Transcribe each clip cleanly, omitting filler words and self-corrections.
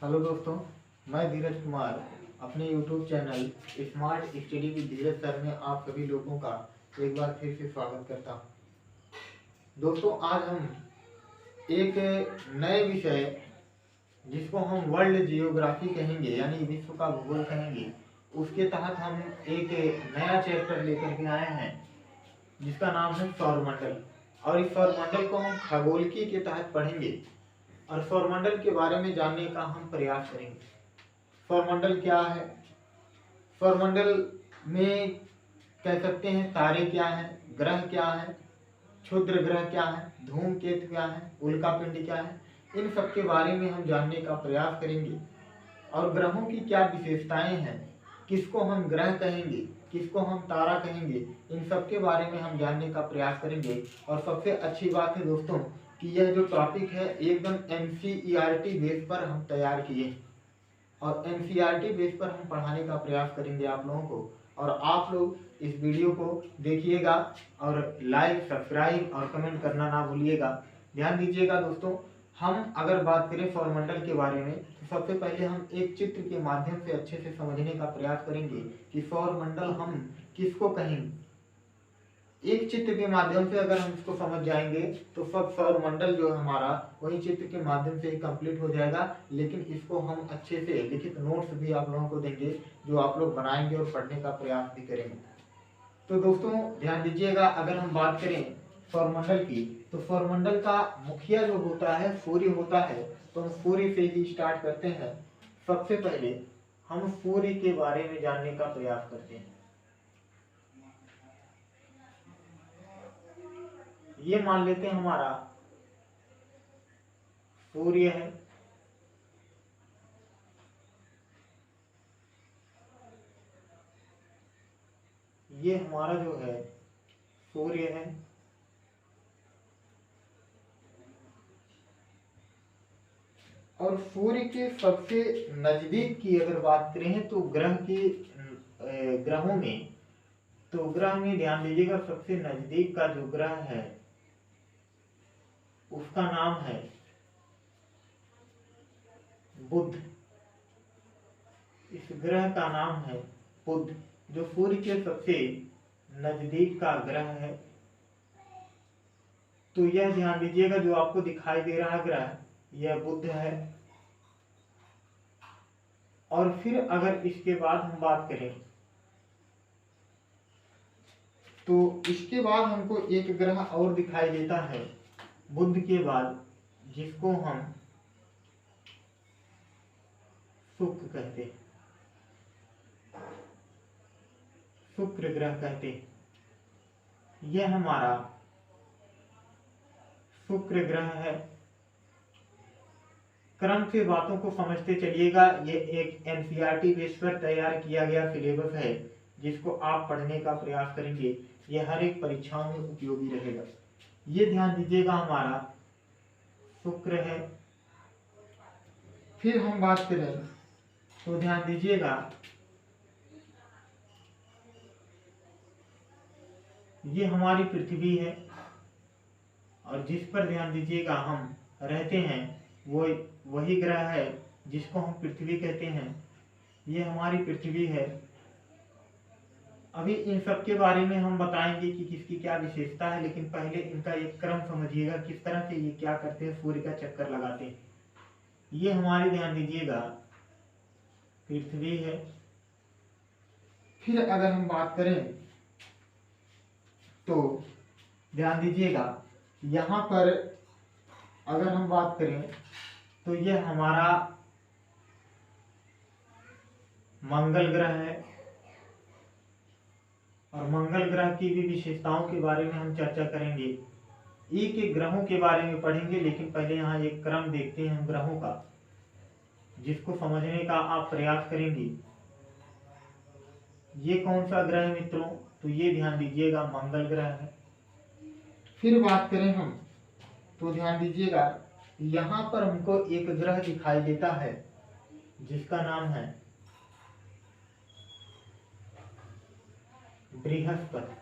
Hello दोस्तों, मैं धीरज कुमार अपने YouTube channel smart study with Dheeraj sir में आप सभी लोगों का एक बार फिर से स्वागत करता हूं। दोस्तों, आज हम एक नए विषय जिसको हम वर्ल्ड जियोग्राफी कहेंगे यानी विश्व का भूगोल कहेंगे, उसके तहत हम एक नया चैप्टर लेकर के आए हैं जिसका नाम है सौरमंडल। और इस सौरमंडल को हम खगोलकी के तहत पढ़ेंगे और सौरमंडल के बारे में जानने का हम प्रयास करेंगे। सौरमंडल क्या है, सौरमंडल में कह सकते हैं तारे क्या हैं, ग्रह क्या हैं, क्षुद्र ग्रह क्या हैं, धूमकेतु क्या हैं, उल्कापिंड क्या है, इन सब के बारे में हम जानने का प्रयास करेंगे। और ग्रहों की क्या विशेषताएं हैं, किसको हम ग्रह कहेंगे, किसको हम तारा कहेंगे, इन सब के बारे में हम जानने का प्रयास करेंगे। और सबसे अच्छी बात है दोस्तों कि यह जो टॉपिक है एकदम NCERT बेस पर हम तैयार किए हैं और NCERT बेस पर हम पढ़ाने का प्रयास करेंगे आप लोगों को। और आप लोग इस वीडियो को देखिएगा और लाइक, सब्सक्राइब और कमेंट करना ना भूलिएगा। ध्यान दीजिएगा दोस्तों, हम अगर बात करें सौरमंडल के बारे में तो सबसे पहले हम एक चित्र के माध्यम से अच्छे से समझने का प्रयास करेंगे कि सौरमंडल हम किसको कहेंगे। एक चित्र के माध्यम से अगर हम इसको समझ जाएंगे तो सब सौरमंडल जो है हमारा वही चित्र के माध्यम से ही कंप्लीट हो जाएगा। लेकिन इसको हम अच्छे से लिखित नोट्स भी आप लोगों को देंगे जो आप लोग बनाएंगे और पढ़ने का प्रयास भी करेंगे। तो दोस्तों ध्यान दीजिएगा, अगर हम बात करें सौरमंडल की तो सौरमंडल का मुखिया जो होता है सूर्य होता है। तो हम सूर्य से ही स्टार्ट करते हैं। सबसे पहले हम सूर्य के बारे में जानने का प्रयास करते हैं। ये मान लेते हैं हमारा सूर्य है। ये हमारा जो है सूर्य है। और सूर्य के सबसे नजदीक की अगर बात करें तो ग्रहों में तो ग्रह में ध्यान दीजिएगा, सबसे नजदीक का जो ग्रह है उसका नाम है बुध। इस ग्रह का नाम है बुध, जो सूर्य के सबसे नजदीक का ग्रह है। तो यह ध्यान दीजिएगा, जो आपको दिखाई दे रहा ग्रह यह बुध है। और फिर अगर इसके बाद हम बात करें तो इसके बाद हमको एक ग्रह और दिखाई देता है बुध के बाद, जिसको हम शुक्र कहते हैं, शुक्र ग्रह कहते हैं। यह हमारा शुक्र ग्रह है। क्रम से बातों को समझते चलिएगा। ये एक NCERT बेस पर तैयार किया गया सिलेबस है जिसको आप पढ़ने का प्रयास करेंगे। ये हर एक परीक्षाओं में उपयोगी रहेगा। ये ध्यान दीजिएगा, हमारा शुक्र है। फिर हम बात करें तो ध्यान दीजिएगा, ये हमारी पृथ्वी है और जिस पर ध्यान दीजिएगा हम रहते हैं वो वही ग्रह है जिसको हम पृथ्वी कहते हैं। ये हमारी पृथ्वी है। अभी इन सब के बारे में हम बताएंगे कि किसकी क्या विशेषता है, लेकिन पहले इनका एक क्रम समझिएगा, किस तरह से ये क्या करते हैं, सूर्य का चक्कर लगाते हैं। ये हमारी ध्यान दीजिएगा पृथ्वी है। फिर अगर हम बात करें तो ध्यान दीजिएगा, यहाँ पर अगर हम बात करें तो यह हमारा मंगल ग्रह है। और मंगल ग्रह की भी विशेषताओं के बारे में हम चर्चा करेंगे। एक एक ग्रहों के बारे में पढ़ेंगे, लेकिन पहले यहाँ एक क्रम देखते हैं हम ग्रहों का, जिसको समझने का आप प्रयास करेंगे। ये कौन सा ग्रह है मित्रों, तो ये ध्यान दीजिएगा मंगल ग्रह है। फिर बात करें हम तो ध्यान दीजिएगा, यहाँ पर हमको एक ग्रह दिखाई देता है जिसका नाम है बृहस्पति।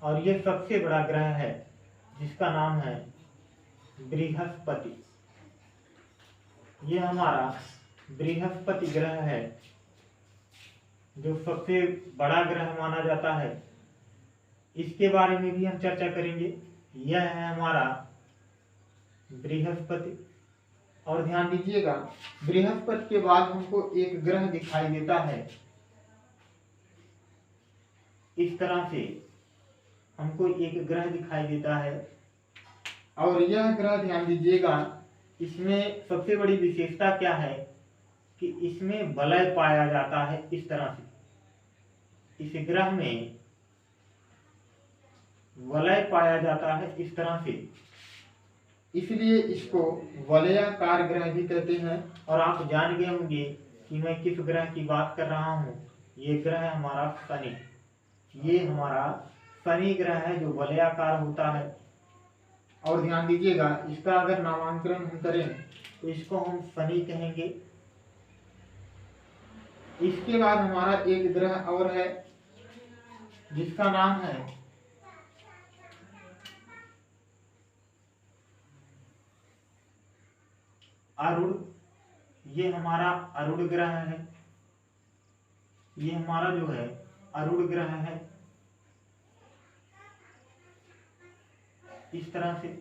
और ये सबसे बड़ा ग्रह है जिसका नाम है बृहस्पति। ये हमारा बृहस्पति ग्रह है, जो सबसे बड़ा ग्रह माना जाता है। इसके बारे में भी हम चर्चा करेंगे। यह है हमारा बृहस्पति। और ध्यान दीजिएगा, बृहस्पति के बाद हमको एक ग्रह दिखाई देता है। इस तरह से हमको एक ग्रह दिखाई देता है, और यह ग्रह ध्यान दीजिएगा, इसमें सबसे बड़ी विशेषता क्या है कि इसमें वलय पाया जाता है। इस तरह से इस ग्रह में वलय पाया जाता है, इस तरह से, इसलिए इसको वलयाकार ग्रह भी कहते हैं। और आप जान गए होंगे कि मैं किस ग्रह की बात कर रहा हूँ। ये ग्रह है हमारा शनि। ये हमारा शनि ग्रह है जो वलयाकार होता है। और ध्यान दीजिएगा, इसका अगर नामांकन हम करें तो इसको हम शनि कहेंगे। इसके बाद हमारा एक ग्रह और है जिसका नाम है अरुण। ये हमारा अरुण ग्रह है। ये हमारा जो है अरुण ग्रह है, इस तरह से।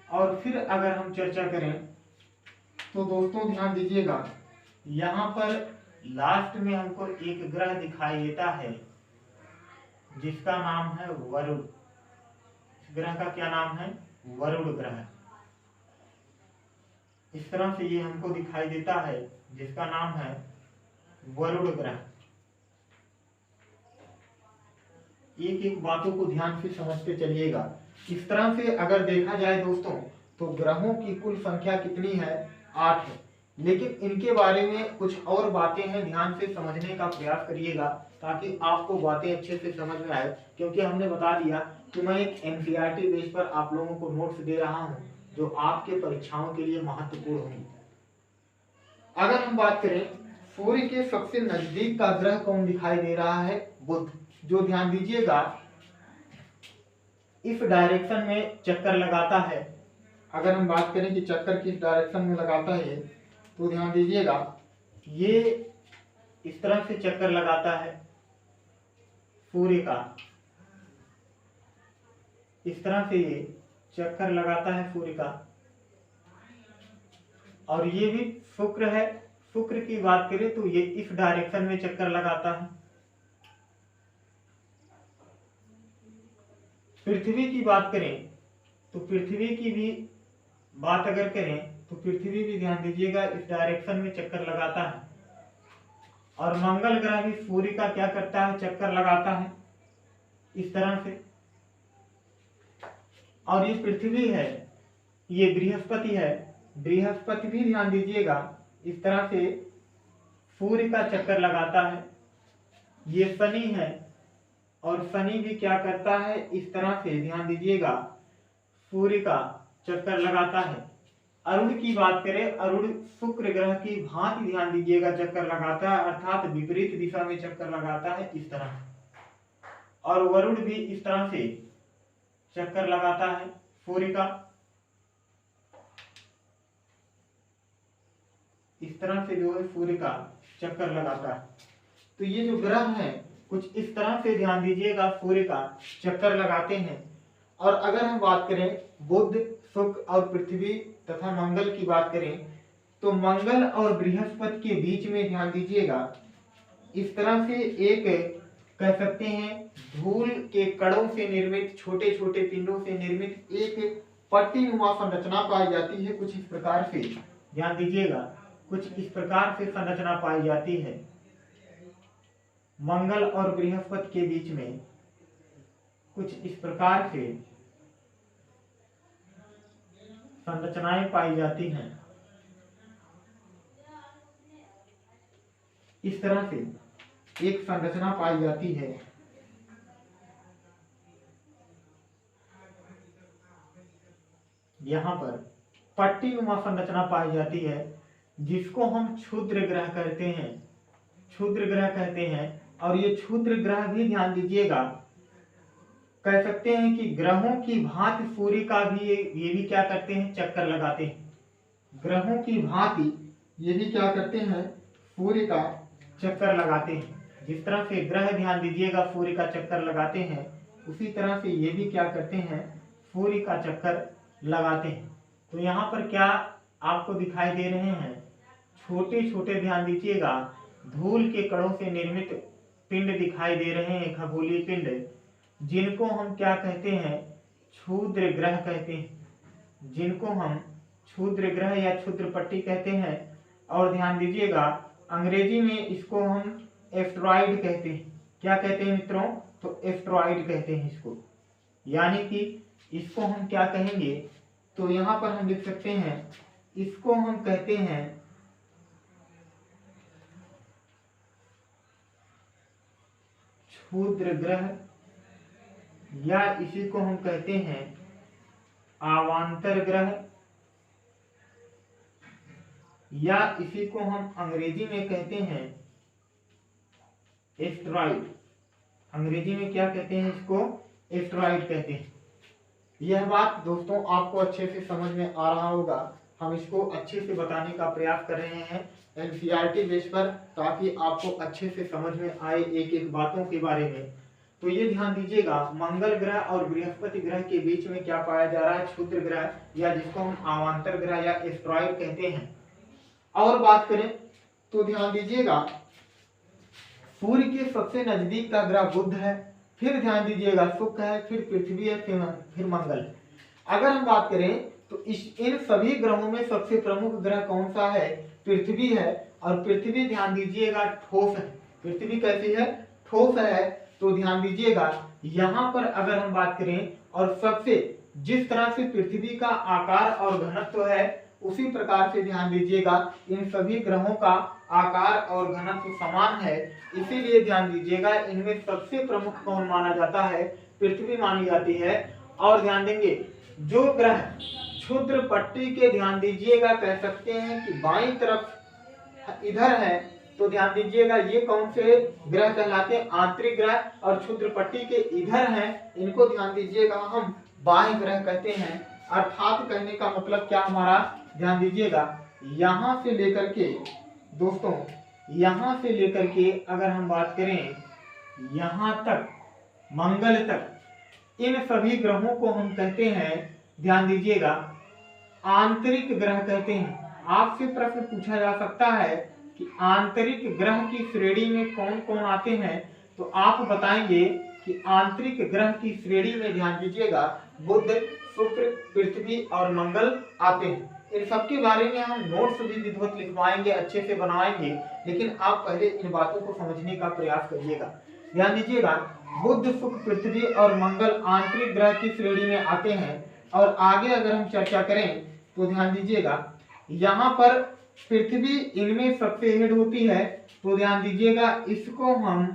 और फिर अगर हम चर्चा करें तो दोस्तों ध्यान दीजिएगा, यहाँ पर लास्ट में हमको एक ग्रह दिखाई देता है जिसका नाम है वरुण। इस ग्रह का क्या नाम है? वरुण ग्रह। इस तरह से ये हमको दिखाई देता है जिसका नाम है वरुण ग्रह। एक एक बातों को ध्यान से समझते चलिएगा। इस तरह से अगर देखा जाए दोस्तों तो ग्रहों की कुल संख्या कितनी है? 8 है। लेकिन इनके बारे में कुछ और बातें हैं, ध्यान से समझने का प्रयास करिएगा ताकि आपको बातें अच्छे से समझ में आए। क्योंकि हमने बता दिया कि मैं एक एनसीईआरटी बेस पर आप लोगों को नोट्स दे रहा हूं जो आपके परीक्षाओं के लिए महत्वपूर्ण होंगे। अगर हम बात करें, सूर्य के सबसे नजदीक का ग्रह कौन दिखाई दे रहा है? बुध, जो ध्यान दीजिएगा इस डायरेक्शन में चक्कर लगाता है। अगर हम बात करें कि चक्कर किस डायरेक्शन में लगाता है तो ध्यान दीजिएगा, ये इस तरह से चक्कर लगाता है सूर्य का। इस तरह से ये चक्कर लगाता है सूर्य का। और ये भी शुक्र है। शुक्र की बात करें तो ये इस डायरेक्शन में चक्कर लगाता है। पृथ्वी की बात करें तो पृथ्वी की भी बात अगर करें तो पृथ्वी भी ध्यान दीजिएगा इस डायरेक्शन में चक्कर लगाता है। और मंगल ग्रह भी सूर्य का क्या करता है? चक्कर लगाता है इस तरह से। और ये पृथ्वी है, ये बृहस्पति है। बृहस्पति भी ध्यान दीजिएगा इस तरह से सूर्य का चक्कर लगाता है। ये शनि है, और शनि भी क्या करता है? इस तरह से ध्यान दीजिएगा सूर्य का चक्कर लगाता है। अरुण की बात करें, अरुण शुक्र ग्रह की भांति ध्यान दीजिएगा चक्कर लगाता है, अर्थात विपरीत दिशा में चक्कर लगाता है इस तरह। और वरुण भी इस तरह से चक्कर लगाता है सूर्य का। इस तरह से जो है सूर्य का चक्कर लगाता है। तो ये जो ग्रह है कुछ इस तरह से ध्यान दीजिएगा सूर्य का चक्कर लगाते हैं। और अगर हम बात करें बुध, शुक्र और पृथ्वी तथा मंगल की बात करें तो मंगल और बृहस्पति के बीच में ध्यान दीजिएगा इस तरह से एक कह सकते हैं धूल के कणों से निर्मित, छोटे छोटे पिंडों से निर्मित एक पट्टीनुमा संरचना पाई जाती है। कुछ इस प्रकार से ध्यान दीजिएगा, कुछ इस प्रकार से संरचना पाई जाती है मंगल और बृहस्पति के बीच में। कुछ इस प्रकार से संरचनाएं पाई जाती हैं। इस तरह से एक संरचना पाई जाती है। यहाँ पर पट्टीनुमा संरचना पाई जाती है जिसको हम क्षुद्र ग्रह कहते हैं। क्षुद्र ग्रह कहते हैं। और ये क्षुद्र ग्रह भी ध्यान दीजिएगा कह सकते हैं कि ग्रहों की भांति सूर्य का भी ये भी क्या करते हैं, चक्कर लगाते हैं। ग्रहों की भांति ये भी क्या करते हैं, सूर्य का चक्कर लगाते हैं। जिस तरह से ग्रह ध्यान दीजिएगा सूर्य का चक्कर लगाते हैं, उसी तरह से ये भी क्या करते हैं, सूर्य का चक्कर लगाते हैं। तो यहाँ पर क्या आपको दिखाई दे रहे हैं, छोटे छोटे ध्यान दीजिएगा धूल के कणों से निर्मित पिंड दिखाई दे रहे हैं, खगोलीय पिंड, जिनको हम क्या कहते हैं, क्षुद्र ग्रह कहते हैं, जिनको हम क्षुद्र ग्रह या क्षुद्र पट्टी कहते हैं। और ध्यान दीजिएगा अंग्रेजी में इसको हम एस्टेरॉइड कहते हैं। क्या कहते हैं मित्रों, तो एस्टेरॉइड कहते हैं इसको, यानी कि इसको हम क्या कहेंगे, तो यहाँ पर हम लिख सकते हैं इसको हम कहते हैं क्षुद्र ग्रह, या इसी को हम कहते हैं अवांतर ग्रह, या इसी को हम अंग्रेजी में कहते हैं एस्टेरॉइड। अंग्रेजी में क्या कहते हैं, इसको एस्टेरॉइड कहते हैं। यह बात दोस्तों आपको अच्छे से समझ में आ रहा होगा। हम इसको अच्छे से बताने का प्रयास कर रहे हैं एनसीईआरटी बेस पर, ताकि आपको अच्छे से समझ में आए एक एक बातों के बारे में। तो ये ध्यान दीजिएगा मंगल ग्रह और बृहस्पति ग्रह के बीच में क्या पाया जा रहा है, क्षुद्र ग्रह, या जिसको हम अवांतर ग्रह या एस्टेरॉइड कहते हैं। और बात करें तो ध्यान दीजिएगा सूर्य के सबसे नजदीक का ग्रह बुध है, फिर ध्यान दीजिएगा शुक्र है, फिर पृथ्वी है, फिर मंगल। अगर हम बात करें तो इन सभी ग्रहों में सबसे प्रमुख ग्रह कौन सा है, पृथ्वी है। और पृथ्वी ध्यान दीजिएगा ठोस है। पृथ्वी कैसी है, ठोस है। तो ध्यान दीजिएगा यहाँ पर अगर हम बात करें, और सबसे जिस तरह से पृथ्वी का आकार और घनत्व है, उसी प्रकार से ध्यान दीजिएगा इन सभी ग्रहों का आकार और घनत्व समान है। इसीलिए ध्यान दीजिएगा इनमें सबसे प्रमुख कौन माना जाता है, पृथ्वी मानी जाती है। और ध्यान देंगे जो ग्रह क्षुद्र पट्टी के ध्यान दीजिएगा कह सकते हैं कि बाईं तरफ इधर है, तो ध्यान दीजिएगा ये कौन से ग्रह कहलाते हैं, आंतरिक ग्रह। और क्षुद्र पट्टी के इधर हैं, इनको ध्यान दीजिएगा हम बाह्य ग्रह कहते हैं। अर्थात कहने का मतलब क्या हमारा, ध्यान दीजिएगा यहां से लेकर के दोस्तों, यहां से लेकर के अगर हम बात करें यहां तक, मंगल तक, इन सभी ग्रहों को हम कहते हैं, ध्यान दीजिएगा आंतरिक ग्रह कहते हैं। आपसे प्रश्न पूछा जा सकता है कि आंतरिक ग्रह की श्रेणी में कौन कौन आते हैं, तो आप बताएंगे कि आंतरिक ग्रह की श्रेणी में ध्यान दीजिएगा बुध, शुक्र, पृथ्वी और मंगल आते हैं। इन सब के बारे में हम नोट्स भी विधिवत लिखवाएंगे, अच्छे से बनाएंगे, लेकिन आप पहले इन बातों को समझने का प्रयास करिएगा। ध्यान दीजिएगा बुध, शुक्र, पृथ्वी और मंगल आंतरिक ग्रह की श्रेणी में आते हैं। और आगे अगर हम चर्चा करें तो ध्यान दीजिएगा यहाँ पर पृथ्वी इनमें सबसे हेड होती है, तो ध्यान दीजिएगा इसको हम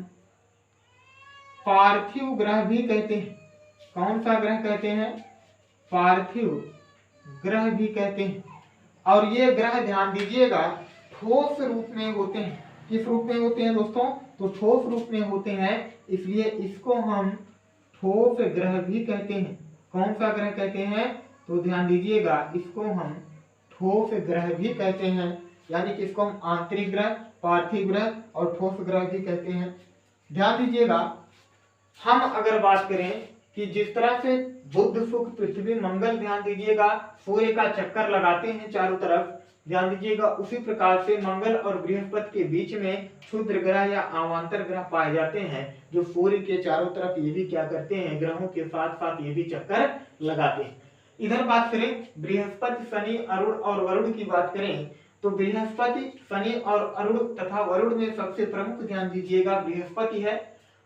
पार्थिव ग्रह भी कहते हैं। कौन सा ग्रह कहते हैं, पार्थिव ग्रह भी कहते हैं। और ये ग्रह ध्यान दीजिएगा ठोस रूप में होते हैं। किस रूप में होते हैं दोस्तों, तो ठोस रूप में होते हैं, इसलिए इसको हम ठोस ग्रह भी कहते हैं। कौन सा ग्रह कहते हैं, तो ध्यान दीजिएगा इसको हम ठोस ग्रह भी कहते हैं, यानी कि इसको हम आंतरिक ग्रह, पार्थिव ग्रह और ठोस ग्रह भी कहते हैं। ध्यान दीजिएगा हम अगर बात करें कि जिस तरह से बुध, शुक्र, पृथ्वी, मंगल ध्यान दीजिएगा सूर्य का चक्कर लगाते हैं चारों तरफ, ध्यान दीजिएगा उसी प्रकार से मंगल और बृहस्पति के बीच में क्षुद्र ग्रह या अवांतर ग्रह पाए जाते हैं, जो सूर्य के चारों तरफ ये भी क्या करते हैं, ग्रहों के साथ साथ ये भी चक्कर लगाते हैं। इधर बात करें बृहस्पति, शनि, अरुण और वरुण की बात करें, तो बृहस्पति, शनि और अरुण तथा वरुण में सबसे प्रमुख ध्यान दीजिएगा बृहस्पति है।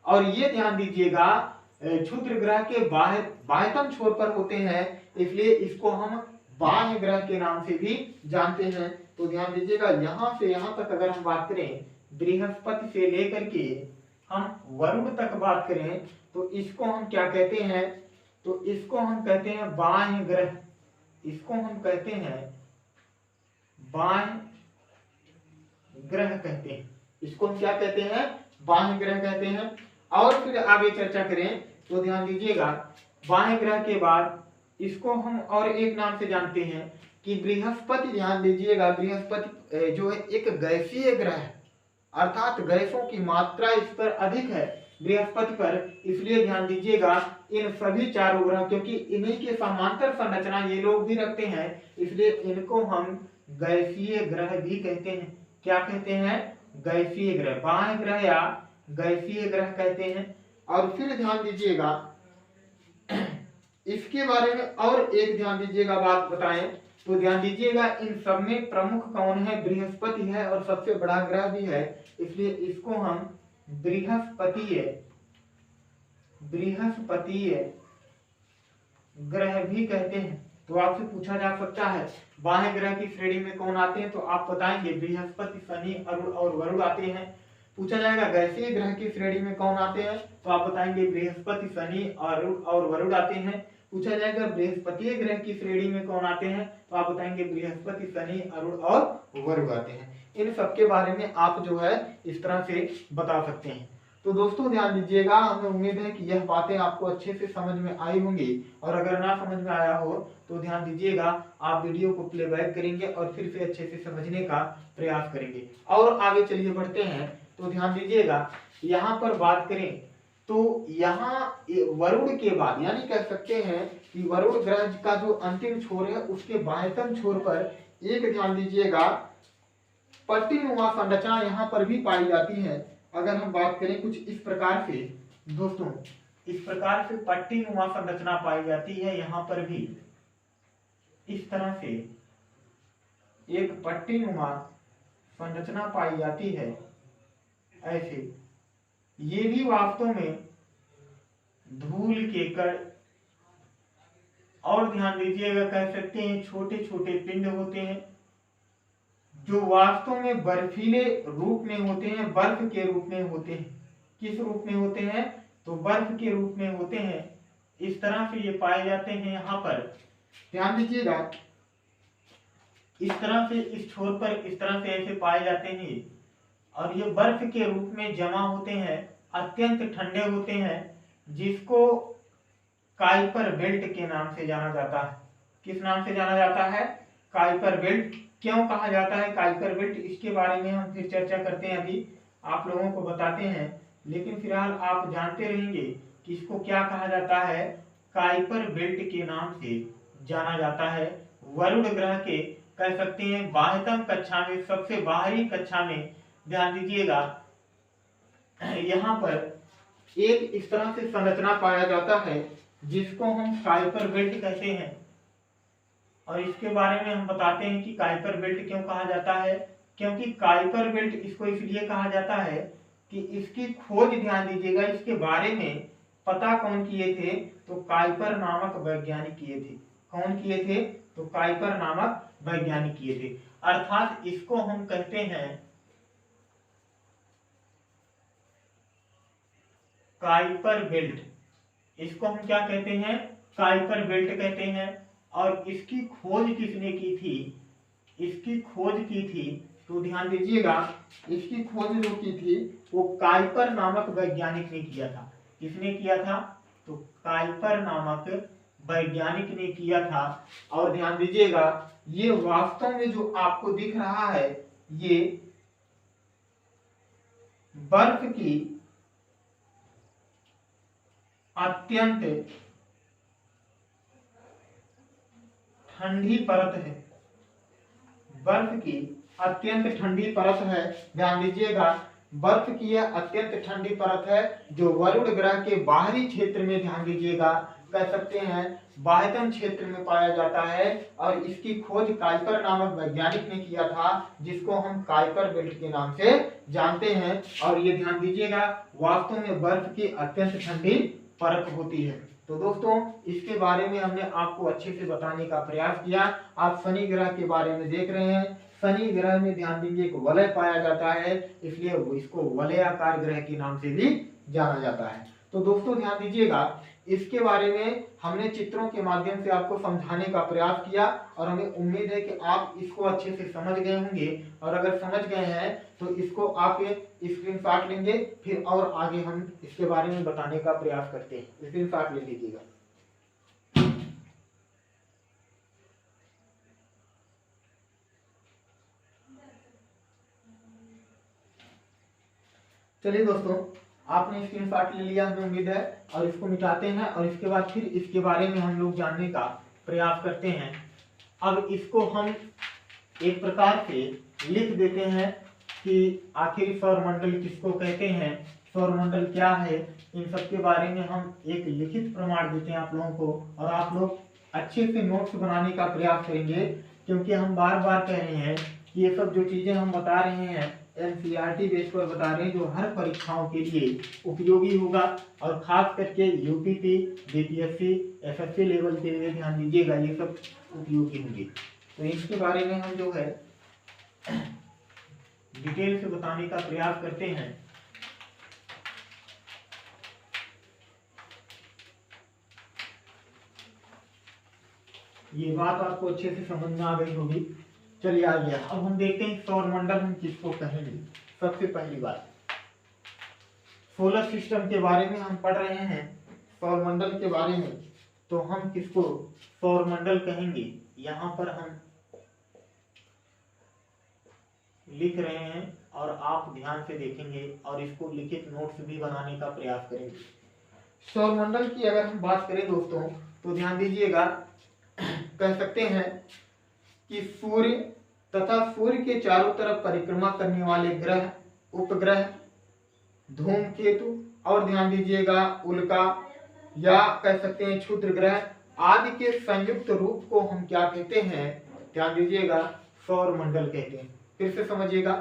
और ये ध्यान दीजिएगा क्षुद्र ग्रह के बाह्यतम छोर पर होते हैं, इसलिए इसको हम बाह्य ग्रह के नाम से भी जानते हैं। तो ध्यान दीजिएगा यहाँ से यहाँ तक अगर हम बात करें, बृहस्पति से लेकर के हम वरुण तक बात करें, तो इसको हम क्या कहते हैं, तो इसको हम कहते हैं बाह्य ग्रह। इसको हम कहते हैं बाह्य ग्रह कहते हैं। इसको हम क्या कहते हैं, बाह्य ग्रह कहते हैं। और फिर आगे चर्चा करें तो ध्यान दीजिएगा, बाएं ग्रह के बाद इसको हम और एक नाम से जानते हैं कि बृहस्पति। ध्यान दीजिएगा, बृहस्पति जो है एक गैसीय ग्रह है, अर्थात गैसों की मात्रा इस पर अधिक है बृहस्पति पर। इसलिए ध्यान दीजिएगा, इन सभी चारों ग्रह, क्योंकि इन्हीं के समांतर संरचना ये लोग भी रखते हैं, इसलिए इनको हम गैसीय ग्रह भी कहते हैं। क्या कहते हैं? गैसीय ग्रह, बाह्य ग्रह या गैसीय ग्रह कहते हैं। और फिर ध्यान दीजिएगा, इसके बारे में और एक ध्यान दीजिएगा बात बताएं तो ध्यान दीजिएगा, इन सब में प्रमुख कौन है? बृहस्पति है और सबसे बड़ा ग्रह भी है, इसलिए इसको हम बृहस्पतिय ग्रह भी कहते हैं। तो आपसे पूछा जा सकता है बाह्य ग्रह की श्रेणी में कौन आते हैं, तो आप बताएंगे बृहस्पति, शनि, अरुण और वरुण आते हैं। पूछा जाएगा गैसीय ग्रह की श्रेणी में कौन आते हैं, तो आप बताएंगे बृहस्पति, शनि, अरुण और वरुण आते हैं। पूछा जाएगा बृहस्पतिय ग्रह की श्रेणी में कौन आते हैं, तो आप बताएंगे बृहस्पति, शनि, अरुण और वरुण आते हैं। इन सब के बारे में आप जो है इस तरह से बता सकते हैं। तो दोस्तों ध्यान दीजिएगा, हमें उम्मीद है कि यह बातें आपको अच्छे से समझ में आई होंगी, और अगर ना समझ में आया हो तो ध्यान दीजिएगा, आप वीडियो को प्लेबैक करेंगे और फिर से अच्छे से समझने का प्रयास करेंगे। और आगे चलिए बढ़ते हैं। तो ध्यान दीजिएगा, यहाँ पर बात करें तो यहाँ वरुण के बाद, यानी कह सकते हैं कि वरुण ग्रह का जो अंतिम छोर है उसके बाह्यतम छोर पर एक ध्यान दीजिएगा पट्टीनुमा संरचना यहाँ पर भी पाई जाती है। अगर हम बात करें कुछ इस प्रकार से दोस्तों, इस प्रकार से पट्टीनुमा संरचना पाई जाती है, यहाँ पर भी इस तरह से एक पट्टीनुमा संरचना पाई जाती है। ऐसे ये भी वास्तव में धूल के कण, और ध्यान दीजिएगा कह सकते हैं छोटे छोटे पिंड होते हैं, जो वास्तव में बर्फीले रूप में होते हैं, बर्फ के रूप में होते हैं। किस रूप में होते हैं? तो बर्फ के रूप में होते हैं। इस तरह से ये पाए जाते हैं। यहाँ पर ध्यान दीजिएगा, इस तरह से इस छोर पर इस तरह से ऐसे पाए जाते हैं, और ये बर्फ के रूप में जमा होते हैं, अत्यंत ठंडे होते हैं, जिसको काइपर बेल्ट के नाम से जाना जाता है। किस नाम से जाना जाता है? Kuiper belt. क्यों कहा जाता है काइपर बेल्ट, इसके बारे में हम फिर चर्चा करते हैं, अभी आप लोगों को बताते हैं। लेकिन फिलहाल आप जानते रहेंगे कि इसको क्या कहा जाता है, काइपर बेल्ट के नाम से जाना जाता है। वरुण ग्रह के कह सकते हैं बाह्यतम कक्षा में, सबसे बाहरी कक्षा में ध्यान दीजिएगा, यहाँ पर एक इस तरह से संरचना पाया जाता है जिसको हम काइपर बेल्ट कहते हैं। और इसके बारे में हम बताते हैं कि काइपर बेल्ट क्यों कहा जाता है। क्योंकि काइपर बेल्ट इसको इसलिए कहा जाता है कि इसकी खोज, ध्यान दीजिएगा, इसके बारे में पता कौन किए थे, तो काइपर नामक वैज्ञानिक किए थे। कौन किए थे? तो काइपर नामक वैज्ञानिक किए थे। अर्थात इसको हम कहते हैं काइपर बेल्ट। इसको हम क्या कहते हैं? काइपर बेल्ट कहते हैं। और इसकी खोज किसने की थी? इसकी खोज की थी, तो ध्यान दीजिएगा, इसकी खोज जो की थी वो काइपर नामक वैज्ञानिक ने किया था। किसने किया था? तो काइपर नामक वैज्ञानिक ने किया था। और ध्यान दीजिएगा, ये वास्तव में जो आपको दिख रहा है, ये बर्फ की अत्यंत ठंडी परत है। बर्फ की अत्यंत ठंडी परत है। ध्यान दीजिएगा, बर्फ की यह अत्यंत ठंडी परत है जो वरुण ग्रह के बाहरी क्षेत्र में, ध्यान दीजिएगा, कह सकते हैं बाह्यतम क्षेत्र में पाया जाता है। और इसकी खोज काइपर नामक वैज्ञानिक ने किया था, जिसको हम काइपर बेल्ट के नाम से जानते हैं। और ये ध्यान दीजिएगा, वास्तव में बर्फ की अत्यंत ठंडी परत होती है। तो दोस्तों, इसके बारे में हमने आपको अच्छे से बताने का प्रयास किया। आप शनि ग्रह के बारे में देख रहे हैं। शनि ग्रह में ध्यान दीजिए एक वलय पाया जाता है, इसलिए इसको वलयाकार ग्रह के नाम से भी जाना जाता है। तो दोस्तों ध्यान दीजिएगा, इसके बारे में हमने चित्रों के माध्यम से आपको समझाने का प्रयास किया और हमें उम्मीद है कि आप इसको अच्छे से समझ गए होंगे। और अगर समझ गए हैं तो इसको आप स्क्रीनशॉट लेंगे, फिर और आगे हम इसके बारे में बताने का प्रयास करते हैं। स्क्रीनशॉट ले लीजिएगा। चलिए दोस्तों, आपने स्क्रीनशॉट ले लिया हमें उम्मीद है, और इसको मिटाते हैं और इसके बाद फिर इसके बारे में हम लोग जानने का प्रयास करते हैं। अब इसको हम एक प्रकार से लिख देते हैं कि आखिर सौरमंडल किसको कहते हैं, सौरमंडल क्या है, इन सब के बारे में हम एक लिखित प्रमाण देते हैं आप लोगों को, और आप लोग अच्छे से नोट्स बनाने का प्रयास करेंगे, क्योंकि हम बार बार कह रहे हैं कि ये सब जो चीजें हम बता रहे हैं एनसीईआरटी बेस पर बता रहे हैं, जो हर परीक्षाओं के लिए उपयोगी होगा, और खास करके यूपीपी, बीपीएससी, एसएससी लेवल के लिए ध्यान दीजिएगा, ये सब उपयोगी होंगे। तो इसके बारे में हम जो है डिटेल से बताने का प्रयास करते हैं। ये बात आपको अच्छे से समझ में आ गई होगी। चलिए आ गया। अब हम देखते हैं सौरमंडल हम किसको कहेंगे। सबसे पहली बात, सोलर सिस्टम के बारे में हम पढ़ रहे हैं, सौरमंडल के बारे में, तो हम किसको सौरमंडल कहेंगे, यहाँ पर हम लिख रहे हैं और आप ध्यान से देखेंगे और इसको लिखित नोट्स भी बनाने का प्रयास करेंगे। सौरमंडल की अगर हम बात करें दोस्तों तो ध्यान दीजिएगा, कह सकते हैं कि सूर्य तथा सूर्य के चारों तरफ परिक्रमा करने वाले ग्रह, उपग्रह, धूमकेतु और ध्यान दीजिएगा उल्का, या कह सकते हैं क्षुद्र ग्रह आदि के संयुक्त रूप को हम क्या कहते हैं, ध्यान दीजिएगा सौरमंडल कहते हैं। फिर से समझिएगा,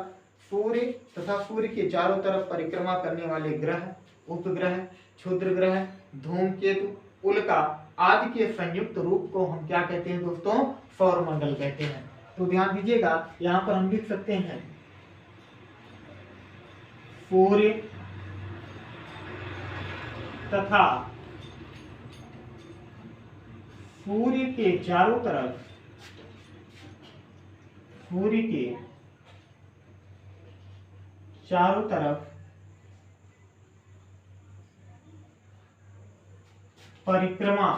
सूर्य तथा सूर्य के चारों तरफ परिक्रमा करने वाले ग्रह, उपग्रह, क्षुद्र ग्रह, धूमकेतु, उल्का आदि के संयुक्त रूप को हम क्या कहते हैं दोस्तों, सौरमंडल कहते हैं। तो ध्यान दीजिएगा, यहां पर हम लिख सकते हैं सूर्य तथा सूर्य के चारों तरफ, सूर्य के चारों तरफ परिक्रमा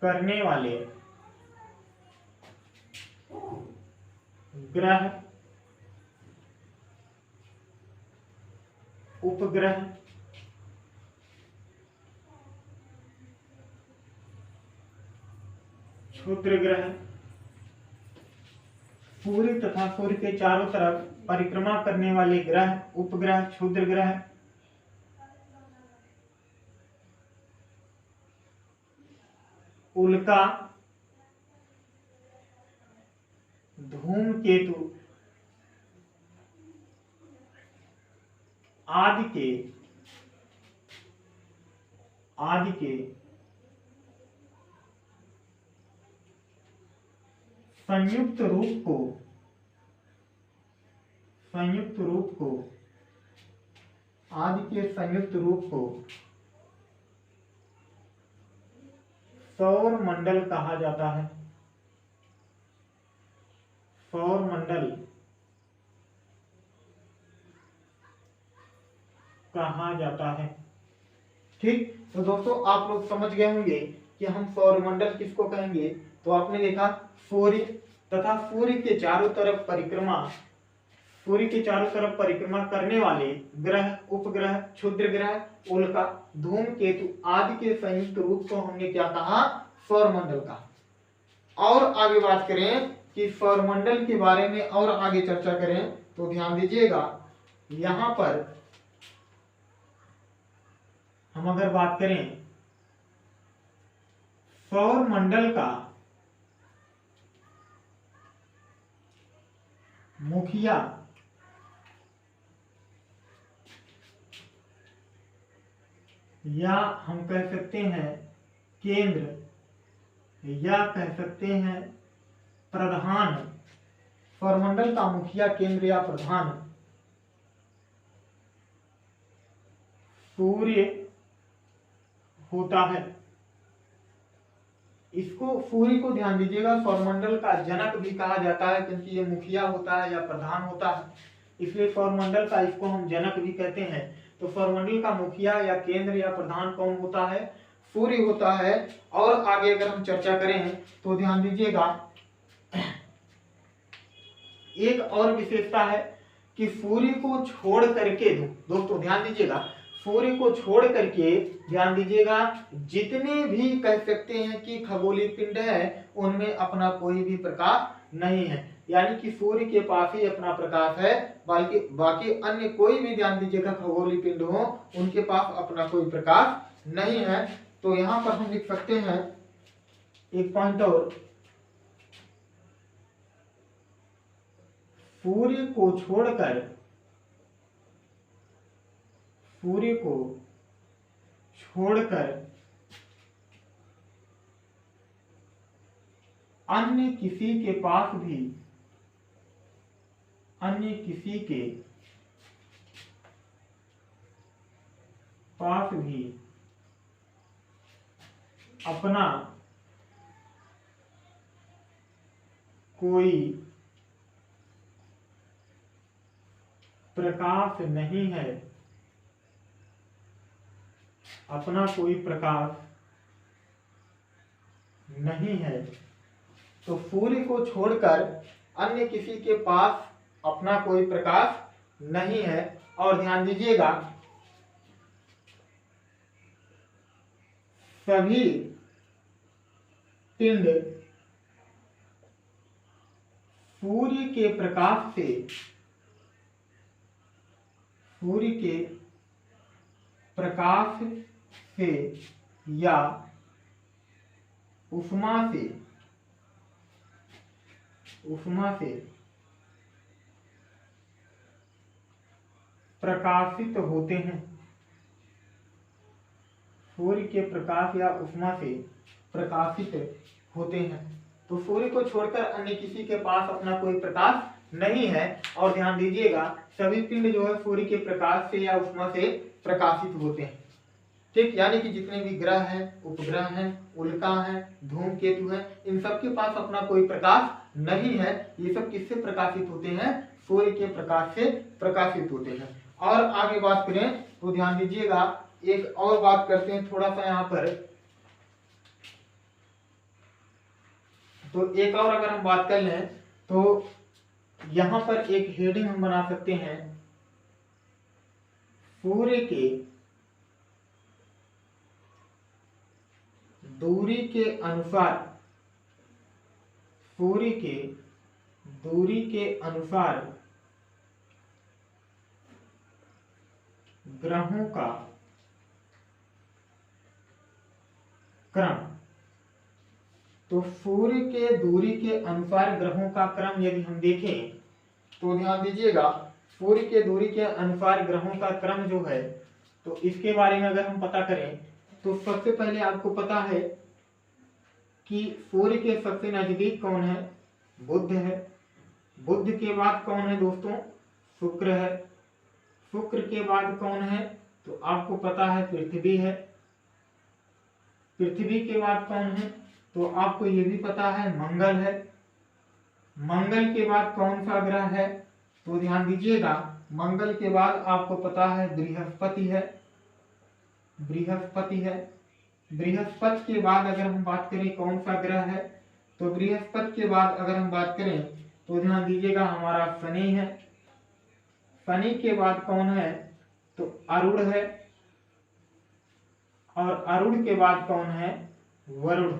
करने वाले ग्रह, उपग्रह, क्षुद्र ग्रह, सूर्य तथा सूर्य के चारों तरफ परिक्रमा करने वाले ग्रह, उपग्रह, क्षुद्र ग्रह, उल्का, धूमकेतु आदि के संयुक्त रूप को सौरमंडल कहा जाता है। सौरमंडल कहा जाता है। ठीक, तो दोस्तों आप लोग समझ गए होंगे कि हम सौरमंडल किसको कहेंगे। तो आपने देखा सूर्य तथा सूर्य के चारों तरफ परिक्रमा करने वाले ग्रह, उपग्रह, क्षुद्र ग्रह, उल्का, धूमकेतु आदि के संयुक्त रूप को हमने क्या कहा, सौरमंडल कहा। और आगे बात करें कि सौरमंडल के बारे में और आगे चर्चा करें तो ध्यान दीजिएगा, यहां पर हम अगर बात करें सौरमंडल का मुखिया या हम कह सकते हैं केंद्र या कह सकते हैं प्रधान, सौरमंडल का मुखिया, केंद्र या प्रधान सूर्य होता है। इसको सूर्य को ध्यान दीजिएगा सौरमंडल का जनक भी कहा जाता है, क्योंकि ये मुखिया होता है या प्रधान होता है, इसलिए सौरमंडल का इसको हम जनक भी कहते हैं। तो सौरमंडल का मुखिया या केंद्र या प्रधान कौन होता है? सूर्य होता है। और आगे अगर हम चर्चा करें तो ध्यान दीजिएगा एक और विशेषता है कि सूर्य को छोड़ करके, दोस्तों ध्यान दीजिएगा, सूर्य को छोड़ करके ध्यान दीजिएगा जितने भी कह सकते हैं कि खगोलीय पिंड है उनमें अपना कोई भी प्रकाश नहीं है। यानी कि सूर्य के पास ही अपना प्रकाश है, बल्कि बाकी अन्य कोई भी ध्यान दीजिएगा खगोलीय पिंड हो उनके पास अपना कोई प्रकाश नहीं है। तो यहाँ पर हम लिख सकते हैं एक पॉइंट और, सूर्य को छोड़कर अन्य किसी के पास भी अपना कोई प्रकाश नहीं है, अपना कोई प्रकाश नहीं है। तो सूर्य को छोड़कर अन्य किसी के पास अपना कोई प्रकाश नहीं है। और ध्यान दीजिएगा सभी पिंड सूर्य के प्रकाश से या उष्मा से प्रकाशित होते हैं। सूर्य के प्रकाश या उष्मा से प्रकाशित होते हैं। तो सूर्य को छोड़कर अन्य किसी के पास अपना कोई प्रकाश नहीं है। और ध्यान दीजिएगा सभी पिंड जो है सूर्य के प्रकाश से या उष्मा से प्रकाशित होते हैं। ठीक, यानी कि जितने भी ग्रह हैं, उपग्रह हैं, उल्का हैं, धूमकेतु हैं, इन सब के पास अपना कोई प्रकाश नहीं है। ये सब किससे प्रकाशित होते हैं? सूर्य के प्रकाश से प्रकाशित होते हैं। और आगे बात करें तो ध्यान दीजिएगा एक और बात करते हैं थोड़ा सा यहाँ पर। तो एक और अगर हम बात कर लें तो यहाँ पर एक हेडिंग हम बना सकते हैं, सूर्य के दूरी के अनुसार ग्रहों का क्रम। तो सूर्य के दूरी के अनुसार ग्रहों का क्रम यदि हम देखें तो ध्यान दीजिएगा सूर्य के दूरी के अनुसार ग्रहों का क्रम जो है, तो इसके बारे में अगर हम पता करें तो सबसे पहले आपको पता है कि सूर्य के सबसे नजदीक कौन है? बुध है। बुध के बाद कौन है दोस्तों? शुक्र है। शुक्र के बाद कौन है? तो आपको पता है पृथ्वी है। पृथ्वी के बाद कौन है? तो आपको ये भी पता है मंगल है। मंगल के बाद कौन सा ग्रह है? तो ध्यान दीजिएगा मंगल के बाद आपको पता है बृहस्पति है। बृहस्पति है। बृहस्पति के बाद अगर हम बात करें कौन सा ग्रह है, तो बृहस्पति के बाद अगर हम बात करें तो ध्यान दीजिएगा हमारा शनि है। शनि के बाद कौन है? तो अरुण है। और अरुण के बाद कौन है? वरुण।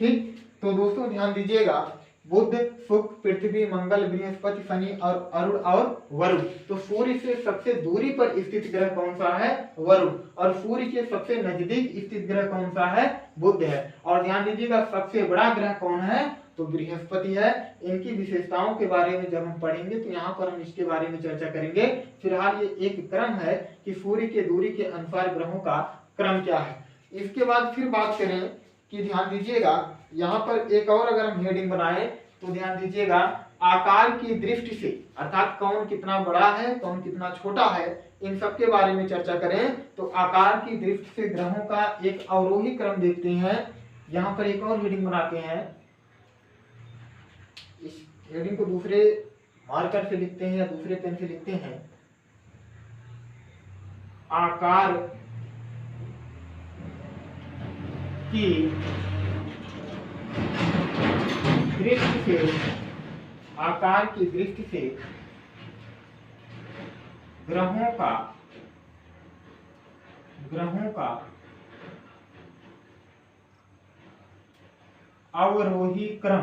ठीक, तो दोस्तों ध्यान दीजिएगा बुध, शुक्र, पृथ्वी, मंगल, बृहस्पति, शनि और अरुण और वरुण। तो सूर्य से सबसे दूरी पर स्थित ग्रह कौन सा है? वरुण। और सूर्य के सबसे नजदीक स्थित ग्रह कौन सा है? बुध है। और ध्यान दीजिएगा सबसे बड़ा ग्रह कौन है? तो बृहस्पति है। इनकी विशेषताओं के बारे में जब हम पढ़ेंगे तो यहाँ पर हम इसके बारे में चर्चा करेंगे। फिलहाल ये एक क्रम है कि सूर्य के दूरी के अनुसार ग्रहों का क्रम क्या है। इसके बाद फिर बात करें कि ध्यान दीजिएगा यहाँ पर एक और अगर हम हेडिंग बनाए तो ध्यान दीजिएगा आकार की दृष्टि से, अर्थात कौन कितना बड़ा है कौन कितना छोटा है, इन सब के बारे में चर्चा करें तो आकार की दृष्टि से ग्रहों का एक अवरोही क्रम देखते हैं। यहाँ पर एक और हेडिंग बनाते हैं, इस हेडिंग को दूसरे मार्कर से लिखते हैं या दूसरे पेन से लिखते हैं। आकार की दृष्टि से, आकार की दृष्टि से ग्रहों का अवरोही क्रम।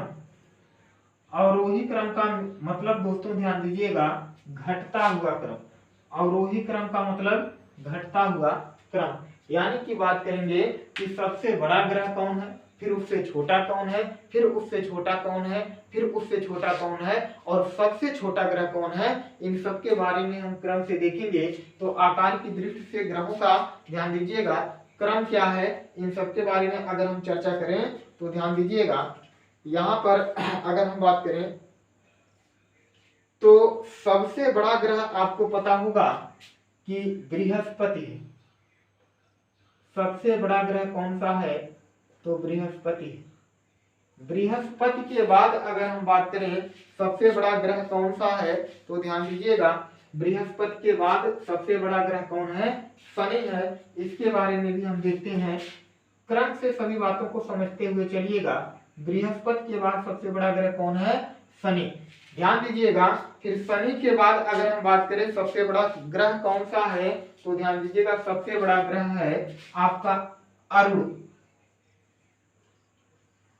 अवरोही क्रम का मतलब दोस्तों ध्यान दीजिएगा घटता हुआ क्रम। अवरोही क्रम का मतलब घटता हुआ क्रम, यानी कि बात करेंगे कि सबसे बड़ा ग्रह कौन है, फिर उससे छोटा कौन है, फिर उससे छोटा कौन है, फिर उससे छोटा कौन है और सबसे छोटा ग्रह कौन है, इन सब के बारे में हम क्रम से देखेंगे। तो आकार की दृष्टि से ग्रहों का ध्यान दीजिएगा क्रम क्या है, इन सब के बारे में अगर हम चर्चा करें तो ध्यान दीजिएगा। यहाँ पर अगर हम बात करें तो सबसे बड़ा ग्रह आपको पता होगा कि बृहस्पति है। सबसे बड़ा ग्रह कौन सा है तो बृहस्पति। बृहस्पति के बाद अगर हम बात करें सबसे बड़ा ग्रह कौन सा है तो ध्यान दीजिएगा बृहस्पति के बाद सबसे बड़ा ग्रह कौन है, शनि है। इसके बारे में भी हम देखते हैं, क्रम से सभी बातों को समझते हुए चलिएगा। बृहस्पति के बाद सबसे बड़ा ग्रह कौन है, शनि। ध्यान दीजिएगा फिर शनि के बाद अगर हम बात करें सबसे बड़ा ग्रह कौन सा है तो ध्यान दीजिएगा सबसे बड़ा ग्रह है आपका अरुण।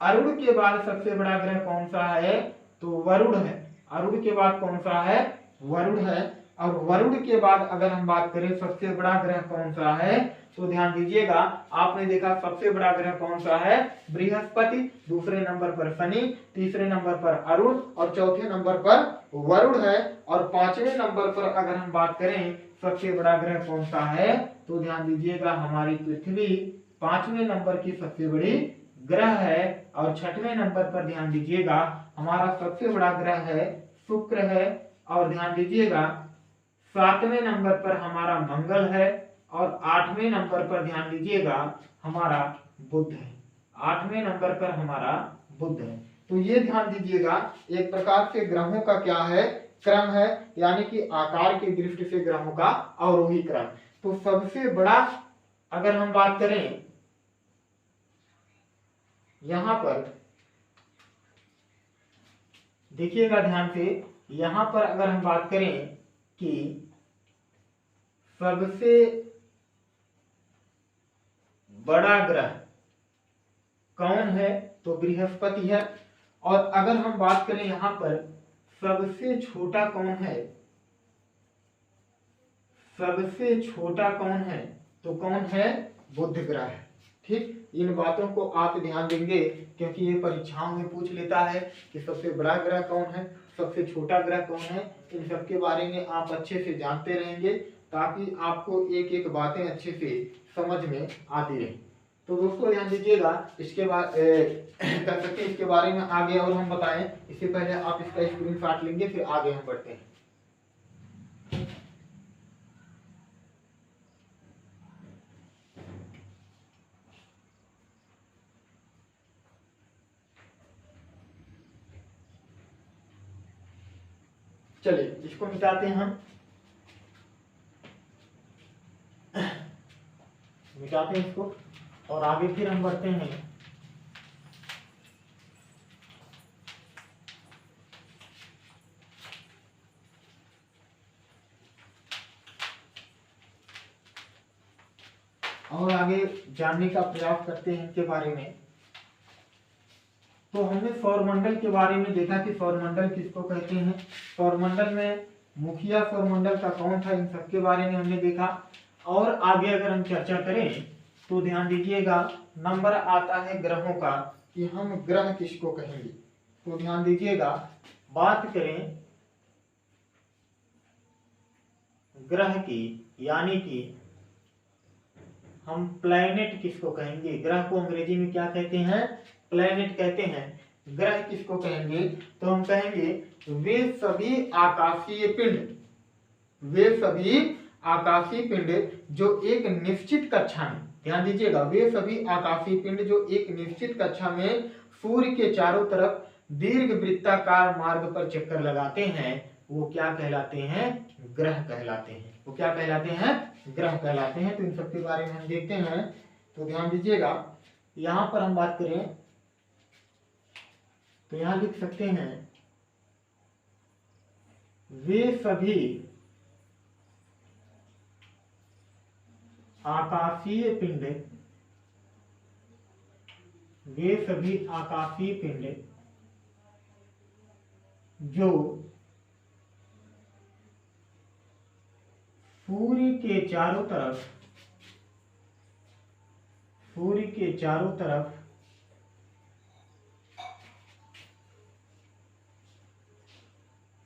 अरुण के बाद सबसे बड़ा ग्रह कौन सा है तो वरुण है। अरुण के बाद कौन सा है, वरुण है। और वरुण के बाद अगर हम बात करें सबसे बड़ा ग्रह कौन सा है तो ध्यान दीजिएगा आपने देखा सबसे बड़ा ग्रह कौन सा है, बृहस्पति, दूसरे नंबर पर शनि, तीसरे नंबर पर अरुण और चौथे नंबर पर वरुण है। और पांचवें नंबर पर अगर हम बात करें सबसे बड़ा ग्रह कौन सा है तो ध्यान दीजिएगा हमारी पृथ्वी पांचवें नंबर की सबसे बड़ी ग्रह है। और छठवें नंबर पर ध्यान दीजिएगा हमारा सबसे बड़ा ग्रह है शुक्र है। और ध्यान दीजिएगा सातवें नंबर पर हमारा मंगल है और आठवें नंबर पर ध्यान दीजिएगा हमारा बुध है। आठवें नंबर पर हमारा बुध है। तो ये ध्यान दीजिएगा एक प्रकार से ग्रहों का क्या है, क्रम है, यानी कि आकार की दृष्टि से ग्रहों का अवरोही क्रम। तो सबसे बड़ा अगर हम बात करें यहां पर देखिएगा ध्यान से, यहां पर अगर हम बात करें कि सबसे बड़ा ग्रह कौन है तो बृहस्पति है। और अगर हम बात करें यहां पर सबसे छोटा कौन है, सबसे छोटा कौन है तो कौन है, बुध ग्रह है। ठीक, इन बातों को आप ध्यान देंगे क्योंकि ये परीक्षाओं में पूछ लेता है कि सबसे बड़ा ग्रह कौन है, सबसे छोटा ग्रह कौन है। इन सब के बारे में आप अच्छे से जानते रहेंगे ताकि आपको एक एक बातें अच्छे से समझ में आती रहे। तो दोस्तों ध्यान दीजिएगा इसके बाद कर सकते हैं इसके बारे में आगे और हम बताएं, इससे पहले आप इसका स्क्रीनशॉट लेंगे फिर आगे हम बढ़ते हैं। चलिए इसको मिटाते हैं हम, मिटाते हैं इसको और आगे फिर हम बढ़ते हैं। और आगे जानने का प्रयास करते हैं इनके बारे में। तो हमने सौरमंडल के बारे में देखा कि सौरमंडल किसको कहते हैं, सौरमंडल में मुखिया सौरमंडल का कौन था, इन सब के बारे में हमने देखा। और आगे अगर हम चर्चा करें तो ध्यान दीजिएगा नंबर आता है ग्रहों का कि हम ग्रह किसको कहेंगे। तो ध्यान दीजिएगा बात करें ग्रह की, यानी कि हम प्लैनेट किसको कहेंगे, ग्रह को अंग्रेजी में क्या कहते हैं, प्लैनेट कहते हैं। ग्रह किसको कहेंगे तो हम कहेंगे वे सभी आकाशीय पिंड, वे सभी आकाशीय पिंड जो एक निश्चित कक्षा में, ध्यान दीजिएगा, वे सभी आकाशीय पिंड जो एक निश्चित कक्षा में सूर्य के चारों तरफ दीर्घ वृत्ताकार मार्ग पर चक्कर लगाते हैं वो क्या कहलाते हैं? ग्रह कहलाते हैं। वो क्या कहलाते हैं? ग्रह कहलाते हैं। तो इन सब के बारे में हम देखते हैं। तो ध्यान दीजिएगा, यहां पर हम बात करें तो यहां लिख सकते हैं वे सभी आकाशीय पिंड, वे सभी आकाशीय पिंड जो सूर्य के चारों तरफ, सूर्य के चारों तरफ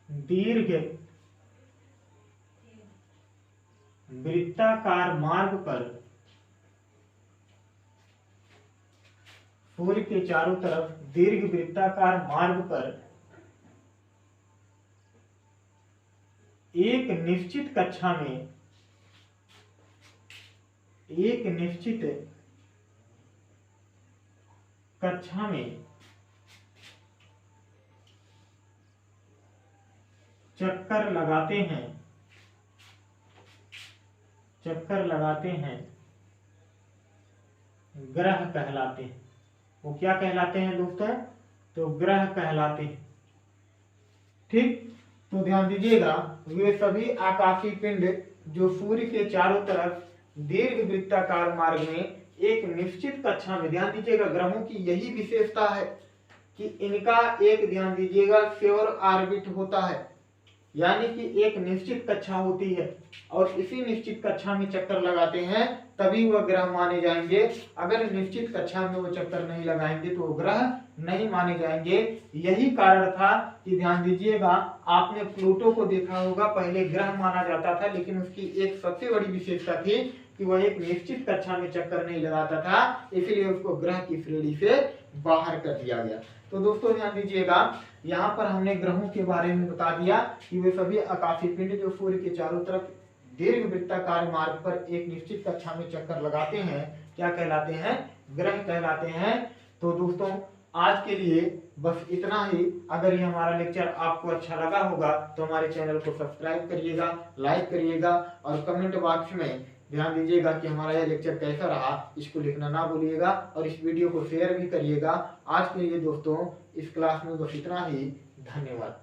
दीर्घ वृत्ताकार मार्ग पर, सूर्य के चारों तरफ दीर्घ वृत्ताकार मार्ग पर एक निश्चित कक्षा में, एक निश्चित कक्षा में चक्कर लगाते हैं, चक्कर लगाते हैं, ग्रह कहलाते हैं। वो क्या कहलाते हैं दोस्तों? तो ग्रह कहलाते हैं। ठीक, तो ध्यान दीजिएगा, वे सभी आकाशीय पिंड जो सूर्य के चारों तरफ दीर्घ वृत्ताकार मार्ग में एक निश्चित कक्षा में, ध्यान दीजिएगा, ग्रहों की यही विशेषता है कि इनका एक, ध्यान दीजिएगा, श्योर ऑर्बिट होता है, यानी कि एक निश्चित कक्षा होती है और इसी निश्चित कक्षा में चक्कर लगाते हैं तभी वह ग्रह माने जाएंगे। अगर निश्चित कक्षा में वो चक्कर नहीं लगाएंगे तो वो ग्रह नहीं माने जाएंगे। यही कारण था कि ध्यान दीजिएगा, आपने प्लूटो को देखा होगा, पहले ग्रह माना जाता था लेकिन उसकी एक सबसे बड़ी विशेषता थी कि वह एक निश्चित कक्षा में चक्कर नहीं लगाता था, इसलिए उसको ग्रह की श्रेणी से बाहर कर दिया गया। तो दोस्तों ध्यान दीजिएगा, यहाँ पर हमने ग्रहों के बारे में बता दिया कि वे सभी आकाशीय पिंड जो सूर्य के चारों तरफ दीर्घ वृत्ताकार मार्ग पर एक निश्चित कक्षा में चक्कर लगाते हैं क्या कहलाते हैं? ग्रह कहलाते हैं। तो दोस्तों आज के लिए बस इतना ही। अगर ये हमारा लेक्चर आपको अच्छा लगा होगा तो हमारे चैनल को सब्सक्राइब करिएगा, लाइक करिएगा और कमेंट बॉक्स में ध्यान दीजिएगा कि हमारा यह लेक्चर कैसा रहा, इसको लिखना ना भूलिएगा और इस वीडियो को शेयर भी करिएगा। आज के लिए दोस्तों इस क्लास में बस इतना ही। धन्यवाद।